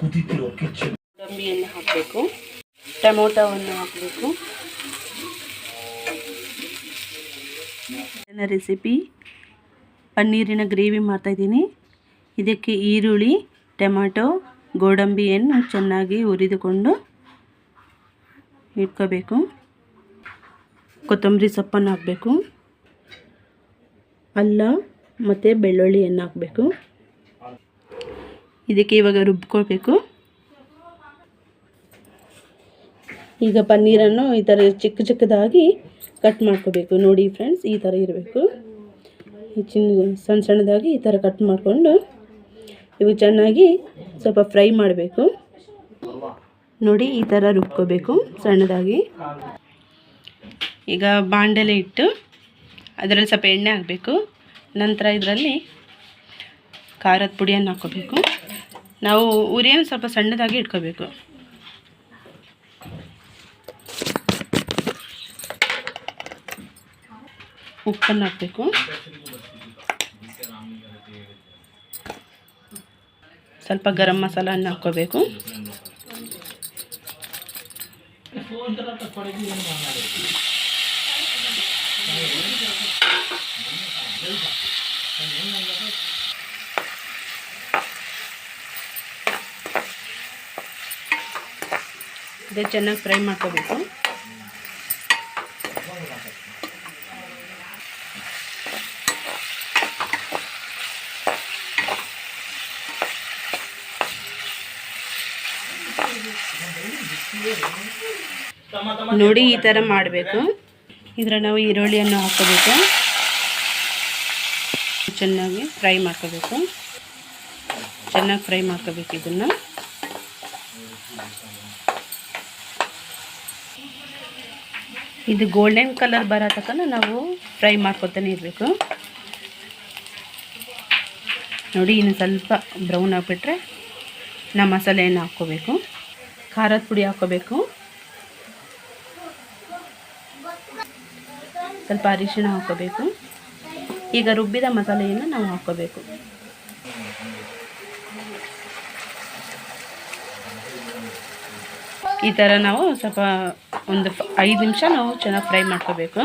ಗೋಡಂಬಿಯನ್ನು ಹಾಕಬೇಕು, ಟೊಮೊಟೊವನ್ನು ಹಾಕಬೇಕು. Recipe ಪನ್ನೀರಿನ gravy ಮಾಡ್ತಾಯಿದ್ದೀನಿ. ಇದಕ್ಕೆ ಈರುಳ್ಳಿ, ಟೊಮೆಟೊ, ಗೋಡಂಬಿಯನ್ನು ಚೆನ್ನಾಗಿ ಹುರಿದುಕೊಂಡು ಇಟ್ಕೋಬೇಕು. ಕೊತ್ತಂಬರಿ ಸೊಪ್ಪನ್ನು ಹಾಕಬೇಕು, ಅಲ್ಲ ಮತ್ತು ಬೆಳ್ಳುಳ್ಳಿಯನ್ನು ಹಾಕಬೇಕು. ಇದಕ್ಕೆ ಇವಾಗ ರುಬ್ಕೊಳ್ಬೇಕು. ಈಗ ಪನ್ನೀರನ್ನು ಈ ಥರ ಚಿಕ್ಕ ಚಿಕ್ಕದಾಗಿ ಕಟ್ ಮಾಡ್ಕೋಬೇಕು. ನೋಡಿ ಫ್ರೆಂಡ್ಸ್, ಈ ಥರ ಇರಬೇಕು. ಸಣ್ಣ ಸಣ್ಣದಾಗಿ ಈ ಥರ ಕಟ್ ಮಾಡಿಕೊಂಡು ಇವು ಚೆನ್ನಾಗಿ ಸ್ವಲ್ಪ ಫ್ರೈ ಮಾಡಬೇಕು. ನೋಡಿ, ಈ ಥರ ರುಬ್ಕೋಬೇಕು ಸಣ್ಣದಾಗಿ. ಈಗ ಬಾಣಲೆ ಇಟ್ಟು ಅದರಲ್ಲಿ ಸ್ವಲ್ಪ ಎಣ್ಣೆ ಹಾಕಬೇಕು. ನಂತರ ಇದರಲ್ಲಿ ಖಾರದ ಪುಡಿಯನ್ನು ಹಾಕ್ಕೋಬೇಕು. ನಾವು ಉರಿಯನ್ನು ಸ್ವಲ್ಪ ಸಣ್ಣದಾಗಿ ಇಟ್ಕೋಬೇಕು. ಉಪ್ಪನ್ನು ಹಾಕಬೇಕು. ಸ್ವಲ್ಪ ಗರಂ ಮಸಾಲನ್ನು ಹಾಕ್ಕೋಬೇಕು. ಇದೇ ಚೆನ್ನಾಗಿ ಫ್ರೈ ಮಾಡ್ಕೋಬೇಕು. ನೋಡಿ, ಈ ಥರ ಮಾಡಬೇಕು. ಇದರ ನಾವು ಈರುಳ್ಳಿಯನ್ನು ಹಾಕೋಬೇಕು, ಚೆನ್ನಾಗಿ ಫ್ರೈ ಮಾಡ್ಕೋಬೇಕು. ಚೆನ್ನಾಗಿ ಫ್ರೈ ಮಾಡ್ಕೋಬೇಕು. ಇದನ್ನು ಇದು ಗೋಲ್ಡನ್ ಕಲರ್ ಬರೋ ತನಕ ನಾವು ಫ್ರೈ ಮಾಡ್ಕೊತಾನೆ ಇರಬೇಕು. ನೋಡಿ, ಇನ್ನು ಸ್ವಲ್ಪ ಬ್ರೌನ್ ಆಗಿಬಿಟ್ರೆ ನಾವು ಮಸಾಲೆಯನ್ನು ಹಾಕ್ಕೋಬೇಕು. ಖಾರದ ಪುಡಿ ಹಾಕ್ಕೋಬೇಕು, ಸ್ವಲ್ಪ ಅರಿಶಿಣ ಹಾಕ್ಕೋಬೇಕು. ಈಗ ರುಬ್ಬಿದ ಮಸಾಲೆಯನ್ನು ನಾವು ಹಾಕ್ಕೋಬೇಕು. ಈ ಥರ ನಾವು ಸ್ವಲ್ಪ ಒಂದು 5 ನಿಮಿಷ ನಾವು ಚೆನ್ನಾಗಿ ಫ್ರೈ ಮಾಡ್ಕೋಬೇಕು.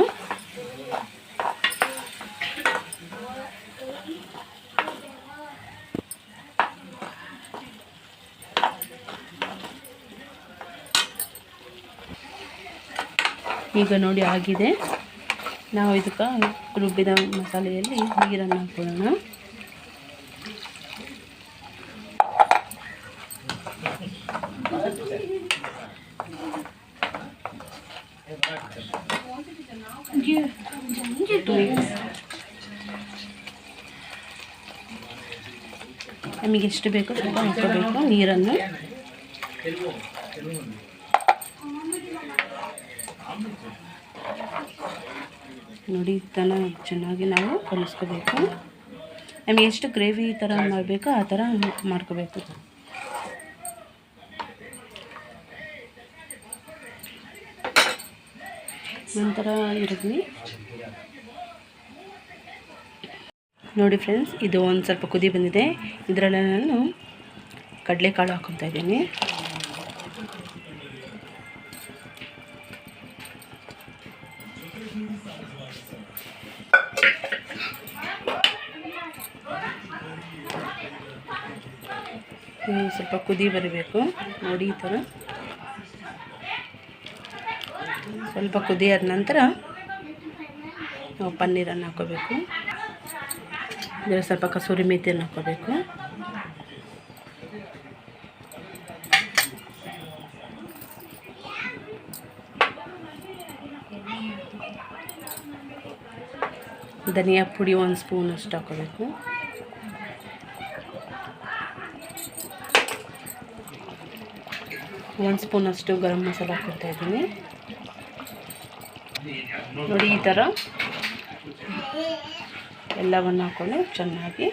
ಈಗ ನೋಡಿ ಆಗಿದೆ. ನಾವು ಇದಕ್ಕೆ ರುಬ್ಬಿದ ಮಸಾಲೆಯಲ್ಲಿ ನೀರನ್ನು ಹಾಕೊಳ್ಳೋಣ. ನಮಗೆ ಎಷ್ಟು ಬೇಕೋ ಸ್ವಲ್ಪ ಹಾಕೋಬೇಕು ನೀರನ್ನು. ನೋಡಿ, ಚೆನ್ನಾಗಿ ನಾವು ಕಲಿಸ್ಕೋಬೇಕು. ನಮಗೆ ಎಷ್ಟು ಗ್ರೇವಿ ಥರ ಮಾಡಬೇಕೋ ಆ ಥರ ಮಾಡ್ಕೋಬೇಕು. ನಂತರ ಇರಲಿ. ನೋಡಿ ಫ್ರೆಂಡ್ಸ್, ಇದು ಒಂದು ಸ್ವಲ್ಪ ಕುದಿ ಬಂದಿದೆ. ಇದರಲ್ಲಿ ನಾನು ಕಡಲೆಕಾಳು ಹಾಕ್ಕೊತಾ ಇದ್ದೀನಿ. ಸ್ವಲ್ಪ ಕುದಿ ಬರಬೇಕು. ನೋಡಿ, ಈ ಥರ ಸ್ವಲ್ಪ ಕುದಿ ಆದ ನಂತರ ನಾವು ಪನ್ನೀರನ್ನು ಹಾಕೋಬೇಕು. ಇದರ ಸ್ವಲ್ಪ ಕಸೂರಿ ಮೆಥಿಯನ್ನು ಹಾಕೋಬೇಕು. ಧನಿಯಾ ಪುಡಿ 1 ಸ್ಪೂನ್ ಅಷ್ಟು ಹಾಕೋಬೇಕು. ಒಂದು ಸ್ಪೂನ್ ಅಷ್ಟು ಗರಂ ಮಸಾಲ ಹಾಕ್ಕೊತಾ ಇದ್ದೀನಿ. ನೋಡಿ, ಈ ಥರ ಎಲ್ಲವನ್ನು ಹಾಕ್ಕೊಂಡು ಚೆನ್ನಾಗಿ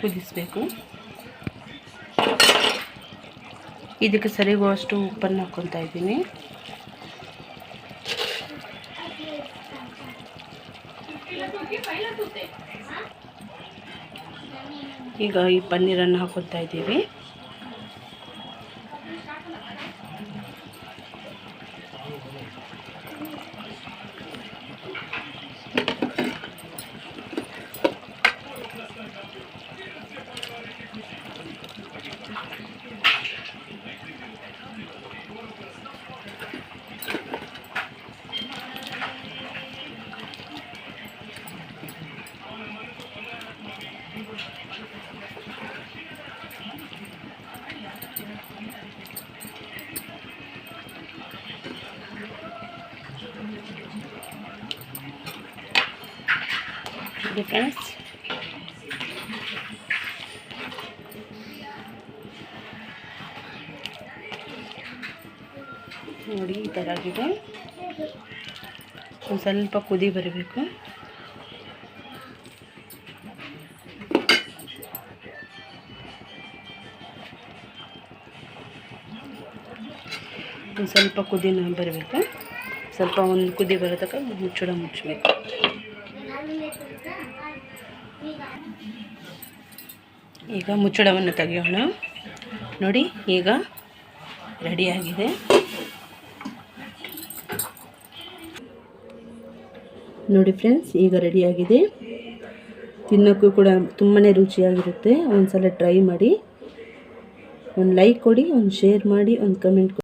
ಕುದಿಸಬೇಕು. ಇದಕ್ಕೆ ಸರಿಗುವಷ್ಟು ಉಪ್ಪನ್ನು ಹಾಕ್ಕೊತಾ ಇದ್ದೀನಿ. ಈಗ ಈ ಪನ್ನೀರನ್ನು ಹಾಕೊಳ್ತಾ ಇದ್ದೀವಿ. ಫ್ರೆಂಡ್ಸ್, ನೋಡಿ ಈ ಥರ ಆಗಿದೆ. ಒಂದು ಸ್ವಲ್ಪ ಕುದಿ ಬರಬೇಕು. ಒಂದು ಸ್ವಲ್ಪ ಕುದಿನ ಬರಬೇಕು. ಸ್ವಲ್ಪ ಒಂದು ಕುದಿ ಬರೋ ತನಕ ಮುಚ್ಚಬೇಕು. ಈಗ ಮುಚ್ಚಳವನ್ನು ತೆಗೆಯೋಣ. ನೋಡಿ ಈಗ ರೆಡಿಯಾಗಿದೆ. ನೋಡಿ ಫ್ರೆಂಡ್ಸ್, ಈಗ ರೆಡಿಯಾಗಿದೆ. ತಿನ್ನೋಕ್ಕೂ ಕೂಡ ತುಂಬಾ ರುಚಿಯಾಗಿರುತ್ತೆ. ಒಂದು ಸಲ ಟ್ರೈ ಮಾಡಿ. ಒಂದು ಲೈಕ್ ಕೊಡಿ, ಒಂದು ಶೇರ್ ಮಾಡಿ, ಒಂದು ಕಮೆಂಟ್ ಕೊಡಿ.